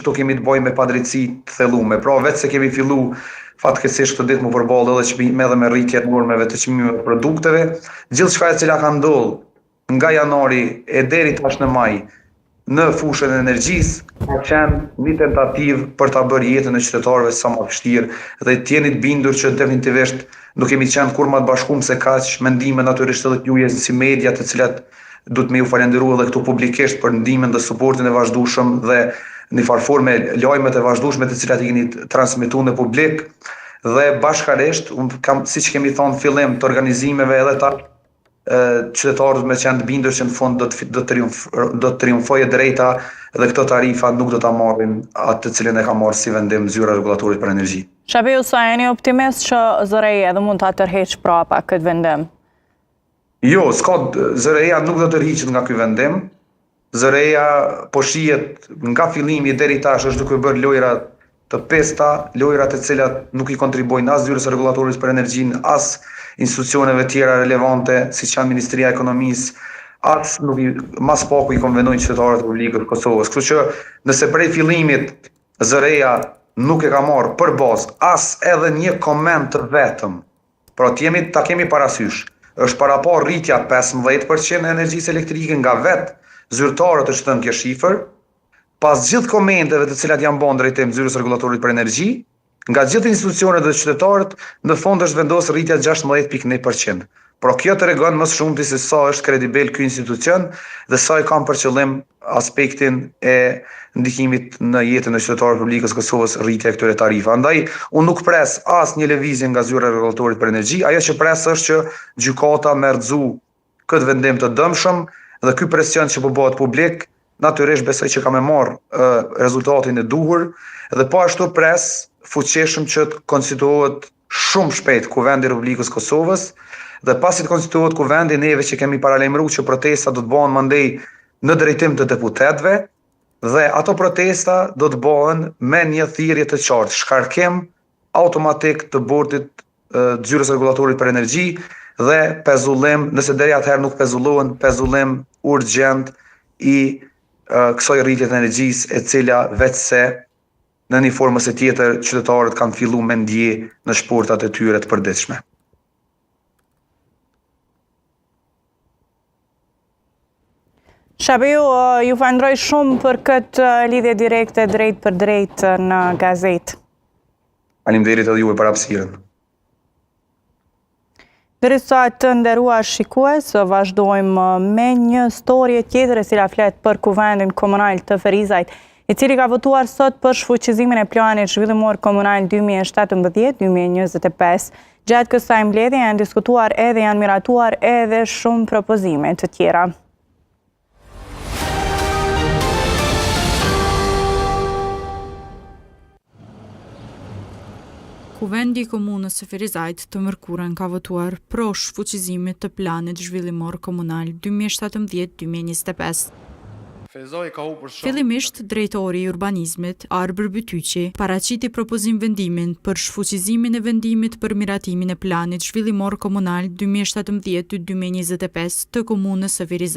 këtu kemi të bëjmë me padrejtësi të thellume. Pra vetë se kemi fillu fatkeqësisht këtë ditë më përballë edhe me rritje të normave të çmimeve të produkteve, gjithçka e cila ka ndodhur nga janari e deri tash në maj në fushën e energjisë ka qenë një tentativë për ta bërë jetën e qytetarëve sa më vështirë dhe të jeni të bindur që definitivisht nuk kemi qenë kur më të bashkuar se kaq mendime natyrisht edhe juve si media të cilat duhet me ju falenderoj edhe këtu publikisht për ndihmën dhe suportin e vazhdueshëm dhe në farforme lajmet e vazhdueshme të cilat i keni transmetuar në publik dhe bashkërisht siç kemi thënë fillim të organizimeve edhe ta qytetarët me qenë të bindur që në fund do të triumfojë drejta dhe këto tarifa nuk do ta marrin atë të cilën e ka marrë si vendim zyra regulatorit për energji. Shabiu, sa jeni optimist që zëreja edhe mund ta tërheq prapa këtë vendim? Jo, zëreja nuk do të tërhiqet nga ky vendim. Zëreja po shihet nga fillimi deri tash është duke bërë lojra të pesta, lojra të cilat nuk i kontribuojnë as zyrës së regulatorit për energjinë, as institucioneve tjera relevante, siç janë Ministria e Ekonomisë, as nuk mas paku i konvenojnë qytetarët e Republikës së Kosovës. Kështu që nëse prej fillimit zëreja nuk e ka marrë për bazë as edhe një koment të vetëm, pra ta kemi parasysh, është para pa rritja 15% e energjisë elektrike nga vetë zyrtarët të shtën kjo shifër, pas gjithë komenteve të cilat janë bën drejtim zyrës regulatorit për energji, nga gjithë institucionet dhe qytetarët, në fund është vendosur rritja 16.1%. Por kjo tregon më shumë se sa është kredibil ky institucion dhe sa i kanë për qëllim aspektin e ndikimit në jetën e qytetarëve të Republikës së Kosovës rritja e këtyre tarifave. Andaj unë nuk pres as një lëvizje nga zyra e regulatorit për energji, ajo që pres është që gjykata me rrëzu këtë vendim të dëmshëm dhe ky presion që po bëhet publik, natyrisht besoj që ka me marrë rezultatin e duhur dhe po ashtu pres fuqishëm që të konstituohet shumë shpejt Kuvendi i Republikës së Kosovës dhe pasi të konstituohet kuvendi, neve që kemi paralajmëruar që protesta do të bëhen mandej në drejtim të deputetëve dhe ato protesta do të bëhen me një thirrje të qartë, shkarkim automatik të bordit të zyrës regulatorit për energji dhe pezullim, nëse deri atëherë nuk pezullohen, pezullim urgjent i kësaj rritje të energjisë e cila vetëse në një formës e tjetër qytetarët kanë filluar me ndje në shportat e tyre të përditshme. Shabiu, ju falenderoj shumë për këtë lidhje direkte drejt për drejt në gazetë. Faleminderit edhe juve për hapësirën. Derisa të nderuar shikues, vazhdojmë me një storje tjetër e cila flet për Kuvendin Komunal të Ferizajt, i cili ka votuar sot për shfuqizimin e planit zhvillimor komunal 2017-2025. Gjatë kësaj mbledhje janë diskutuar edhe janë miratuar edhe shumë propozime të tjera. Kuvendi i Komunës së Ferizajt të Mërkurën ka votuar pro shfuqizimit të planit zhvillimor komunal 2017-2025. Fillimisht, drejtori i urbanizmit, Arbër Bytyqi, paraqiti propozim vendimin për shfuqizimin e vendimit për miratimin e planit zhvillimor komunal 2017-2025 të Komunës së Ferizajt.